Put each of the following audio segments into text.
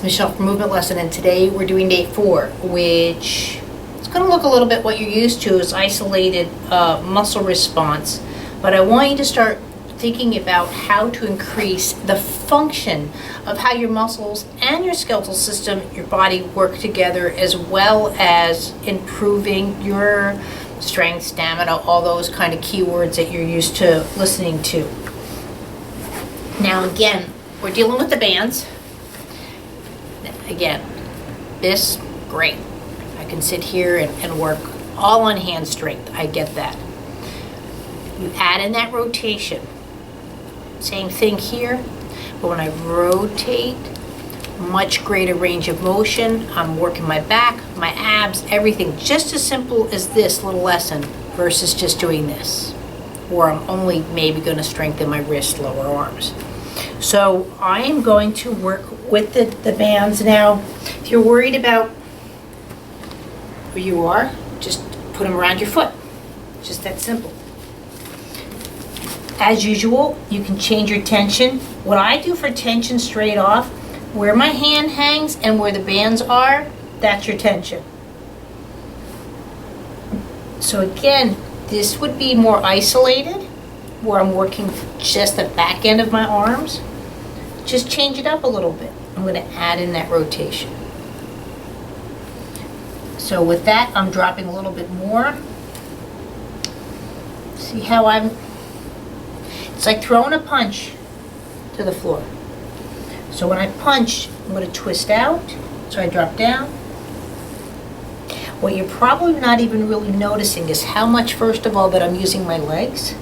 Michelle from Movement Lesson, and today we're doing day 4, which is going to look a little bit what you're used to as isolated muscle response. But I want you to start thinking about how to increase the function of how your muscles and your skeletal system, your body work together, as well as improving your strength, stamina, all those kind of keywords that you're used to listening to. Now again, we're dealing with the bands. Again, this, great. I can sit here and work all on hand strength. I get that. You add in that rotation. Same thing here, but when I rotate, much greater range of motion. I'm working my back, my abs, everything. Just as simple as this little lesson versus just doing this, where I'm only maybe going to strengthen my wrist, lower arms. So I am going to work with the bands now. If you're worried about where you are, just put them around your foot. Just that simple. As usual, you can change your tension. What I do for tension straight off, where my hand hangs and where the bands are, that's your tension. So again, this would be more isolated, where I'm working just the back end of my arms. Just change it up a little bit. I'm going to add in that rotation. So with that, I'm dropping a little bit more. See how it's like throwing a punch to the floor. So when I punch, I'm going to twist out. So I drop down. What you're probably not even really noticing is how much, first of all, that I'm using my legs.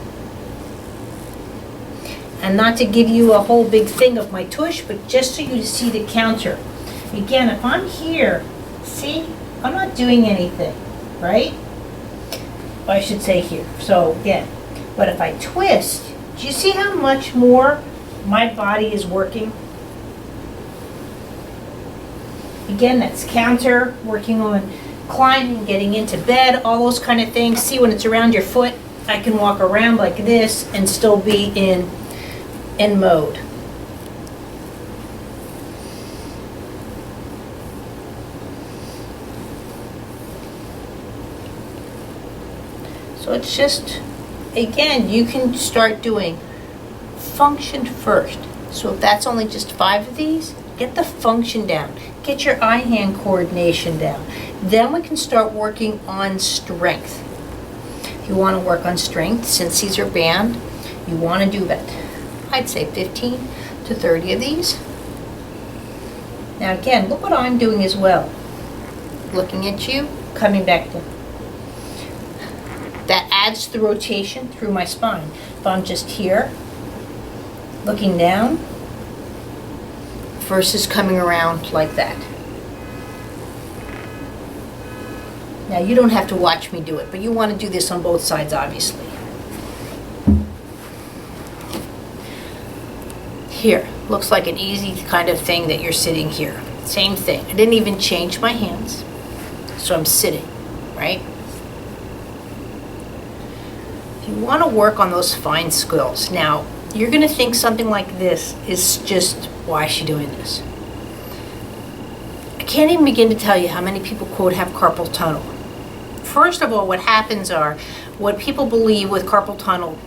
And not to give you a whole big thing of my tush, but just so you see the counter. Again, if I'm here, see, I'm not doing anything, right? I should say here. So again, but if I twist, do you see how much more my body is working? Again, that's counter, working on climbing, getting into bed, all those kind of things. See, when it's around your foot, I can walk around like this and still be in mode. So it's just, again, you can start doing function first. So if that's only just 5 of these, get the function down. Get your eye-hand coordination down. Then we can start working on strength. If you want to work on strength, since these are band, you want to do that. I'd say 15 to 30 of these. Now again, look what I'm doing as well. Looking at you, coming back down. That adds to the rotation through my spine. If I'm just here, looking down, versus coming around like that. Now you don't have to watch me do it, but you want to do this on both sides, obviously. Here, looks like an easy kind of thing that you're sitting here. Same thing. I didn't even change my hands. So I'm sitting, right? If you want to work on those fine skills, now you're going to think something like this is just, why is she doing this? I can't even begin to tell you how many people, quote, have carpal tunnel. First of all, what happens are, what people believe with carpal tunnel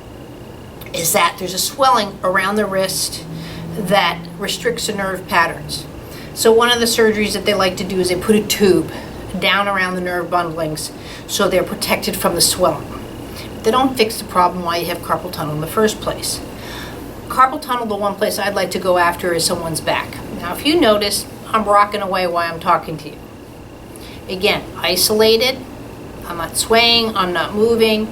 is that there's a swelling around the wrist that restricts the nerve patterns. So one of the surgeries that they like to do is they put a tube down around the nerve bundlings so they're protected from the swelling. They don't fix the problem why you have carpal tunnel in the first place. Carpal tunnel, the one place I'd like to go after is someone's back. Now if you notice, I'm rocking away while I'm talking to you. Again, isolated, I'm not swaying, I'm not moving.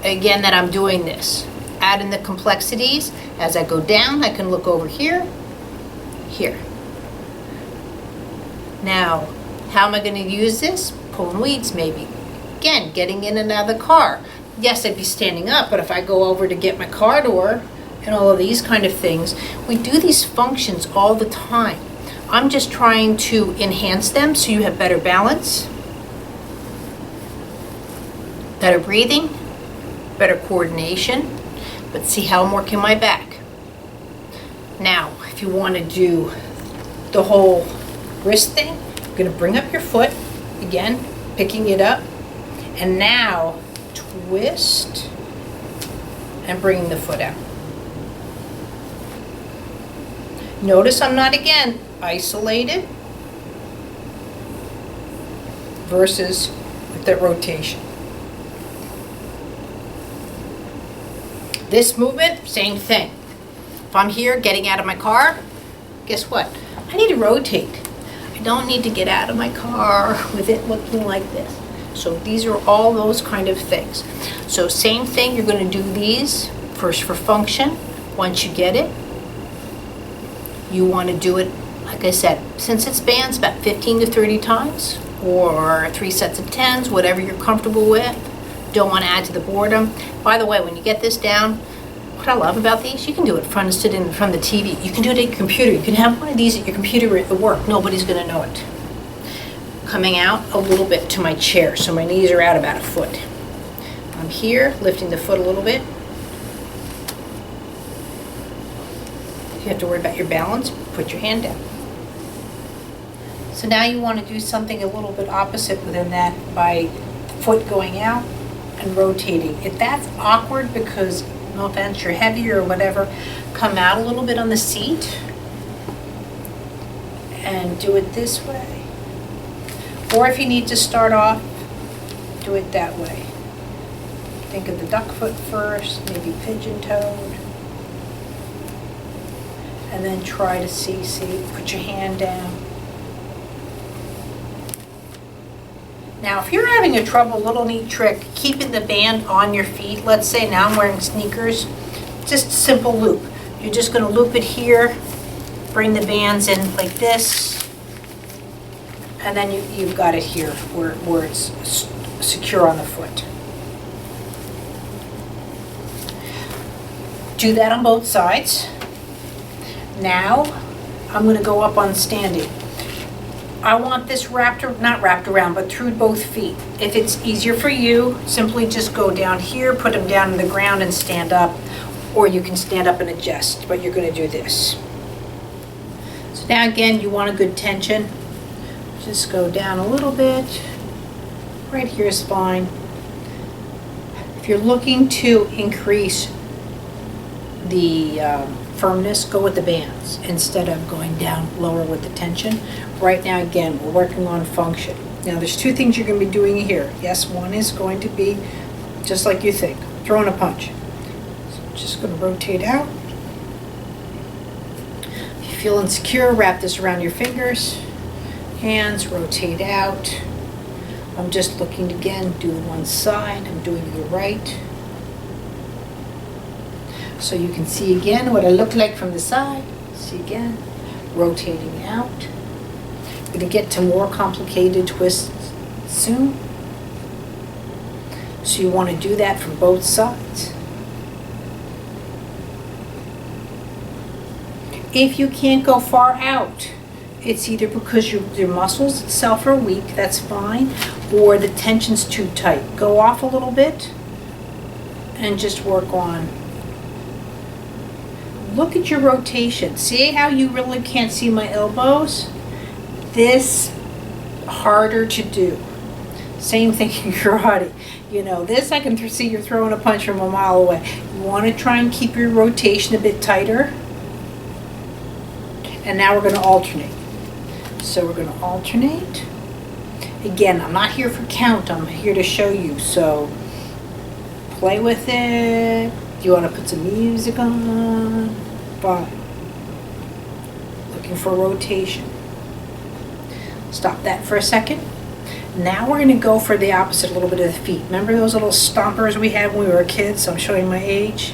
Again, that I'm doing this. Add in the complexities. As I go down, I can look over here, here. Now, how am I going to use this? Pulling weeds, maybe. Again, getting in and out of the car. Yes, I'd be standing up, but if I go over to get my car door and all of these kind of things, we do these functions all the time. I'm just trying to enhance them so you have better balance, better breathing, better coordination. But see how I'm working my back. Now, if you want to do the whole wrist thing. You're going to bring up your foot, again, picking it up, and now twist and bringing the foot out. Notice I'm not, again, isolated versus with that rotation. This movement, same thing. If I'm here getting out of my car, guess what? I need to rotate. I don't need to get out of my car with it looking like this. So these are all those kind of things. So same thing, you're going to do these first for function. Once you get it, you want to do it, like I said, since it's bands, about 15 to 30 times, or 3 sets of 10s, whatever you're comfortable with. Don't want to add to the boredom. By the way, when you get this down, what I love about these, you can do it sitting in front of the TV. You can do it at your computer. You can have one of these at your computer at work. Nobody's going to know it. Coming out a little bit to my chair, so my knees are out about a foot. I'm here, lifting the foot a little bit. If you have to worry about your balance, put your hand down. So now you want to do something a little bit opposite within that by foot going out and rotating. If that's awkward because, no offense, you're heavier or whatever, come out a little bit on the seat and do it this way. Or if you need to start off, do it that way. Think of the duck foot first, maybe pigeon-toed. And then try to see, put your hand down. Now, if you're having a little neat trick, keeping the band on your feet, let's say now I'm wearing sneakers, just a simple loop. You're just going to loop it here, bring the bands in like this, and then you've got it here where it's secure on the foot. Do that on both sides. Now, I'm going to go up on standing. I want this not wrapped around, but through both feet. If it's easier for you, simply just go down here, put them down on the ground and stand up, or you can stand up and adjust, but you're going to do this. So now again, you want a good tension. Just go down a little bit. Right here is fine. If you're looking to increase the firmness, go with the bands instead of going down lower with the tension. Right now, again, we're working on function. Now, there's 2 things you're going to be doing here. Yes, one is going to be just like you think, throwing a punch. So I'm just going to rotate out. If you feel insecure, wrap this around your fingers. Hands, rotate out. I'm just looking again, doing one side. I'm doing the right. So you can see again what I look like from the side. See again, rotating out. We're going to get to more complicated twists soon. So you want to do that from both sides. If you can't go far out, it's either because your muscles itself are weak, that's fine, or the tension's too tight. Go off a little bit and just work on. Look at your rotation. See how you really can't see my elbows? This harder to do. Same thing in karate. You know, this I can see you're throwing a punch from a mile away. You want to try and keep your rotation a bit tighter. And now we're going to alternate. So we're going to alternate. Again, I'm not here for count. I'm here to show you. So play with it. Do you want to put some music on? Fine. Looking for rotation. Stop that for a second. Now we're going to go for the opposite, a little bit of the feet. Remember those little stompers we had when we were kids? So I'm showing my age.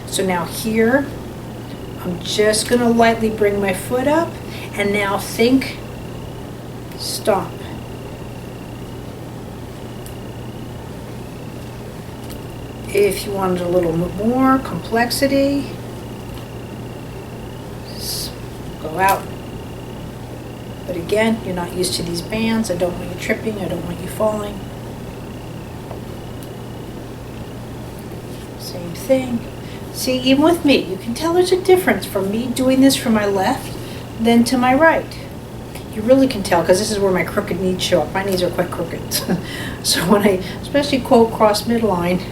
So now here, I'm just going to lightly bring my foot up. And now think, stomp. If you wanted a little more complexity, just go out. But again, you're not used to these bands. I don't want you tripping. I don't want you falling. Same thing. See, even with me, you can tell there's a difference from me doing this from my left than to my right. You really can tell, because this is where my crooked knees show up. My knees are quite crooked. So when I, especially quote cross midline,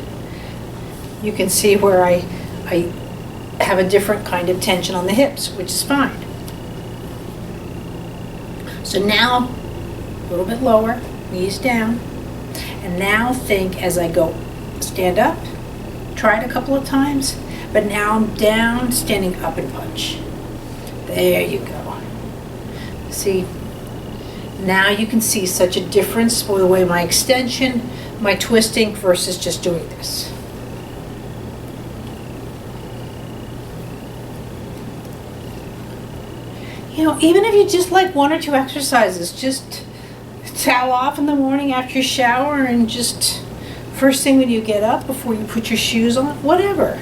you can see where I have a different kind of tension on the hips, which is fine. So now, a little bit lower, knees down. And now think as I go, stand up, try it a couple of times, but now I'm down, standing up and punch. There you go. See, now you can see such a difference with the way my extension, my twisting versus just doing this. You know, even if you just like 1 or 2 exercises, just towel off in the morning after you shower and just first thing when you get up before you put your shoes on, whatever.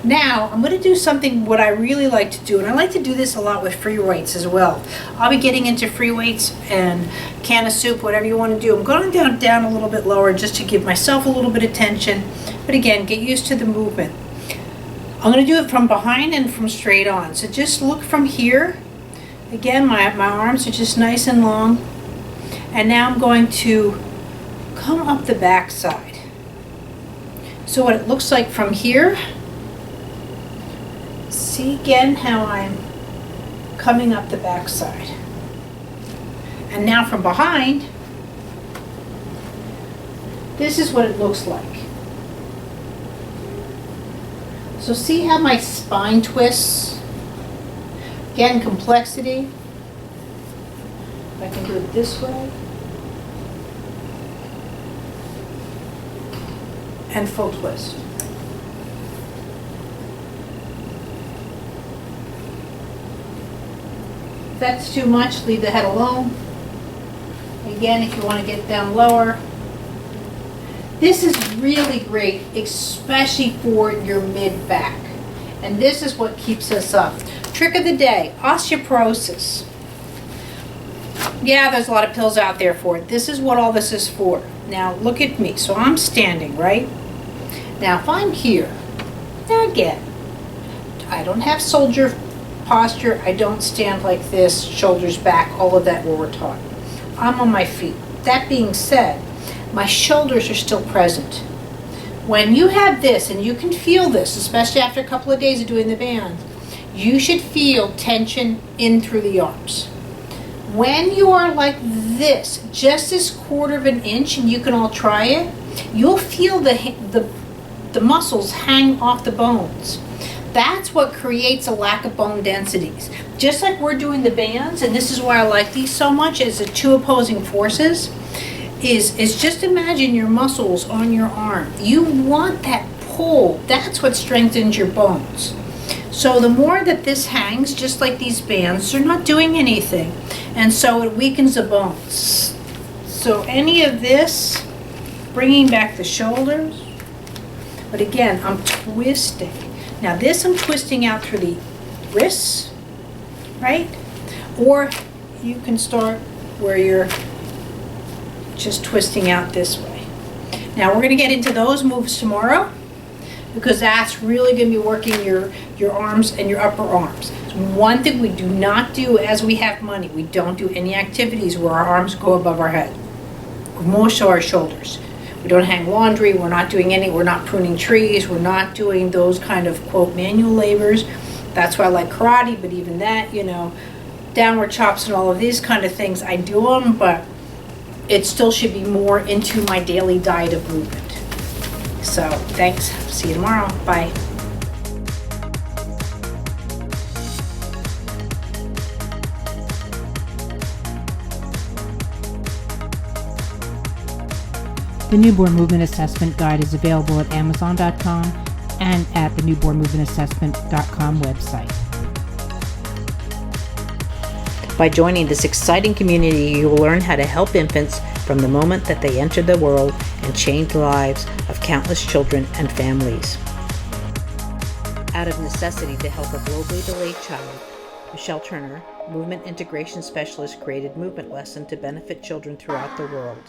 Now, I'm going to do something what I really like to do, and I like to do this a lot with free weights as well. I'll be getting into free weights and can of soup, whatever you want to do. I'm going down a little bit lower just to give myself a little bit of tension, but again, get used to the movement. I'm going to do it from behind and from straight on. So just look from here. Again, my arms are just nice and long. And now I'm going to come up the back side. So what it looks like from here, see again how I'm coming up the back side. And now from behind, this is what it looks like. So see how my spine twists? Again, complexity. I can do it this way. And full twist. If that's too much, leave the head alone. Again, if you want to get down lower. This is really great, especially for your mid-back. And this is what keeps us up. Trick of the day, osteoporosis. Yeah, there's a lot of pills out there for it. This is what all this is for. Now, look at me. So I'm standing, right? Now, if I'm here, now again, I don't have soldier posture. I don't stand like this, shoulders back, all of that what we're taught. I'm on my feet. That being said, my shoulders are still present. When you have this, and you can feel this, especially after a couple of days of doing the band, you should feel tension in through the arms. When you are like this, just this 1/4 of an inch, and you can all try it, you'll feel the muscles hang off the bones. That's what creates a lack of bone densities. Just like we're doing the bands, and this is why I like these so much, is the 2 opposing forces. Is just imagine your muscles on your arm. You want that pull. That's what strengthens your bones. So the more that this hangs, just like these bands, they're not doing anything. And so it weakens the bones. So any of this, bringing back the shoulders. But again, I'm twisting. Now this I'm twisting out through the wrists, right? Or you can start where you're just twisting out this way. Now we're going to get into those moves tomorrow, because that's really going to be working your arms and your upper arms. So one thing we do not do as we have money, we don't do any activities where our arms go above our head, more so our shoulders. We don't hang laundry, we're not pruning trees, we're not doing those kind of quote manual labors. That's why I like karate, but even that, you know, downward chops and all of these kind of things, I do them, but it still should be more into my daily diet of movement. So thanks, see you tomorrow, bye. The Newborn Movement Assessment Guide is available at Amazon.com and at the newbornmovementassessment.com website. By joining this exciting community, you will learn how to help infants from the moment that they enter the world and change the lives of countless children and families. Out of necessity to help a globally delayed child, Michelle Turner, Movement Integration Specialist, created Movement Lesson to benefit children throughout the world.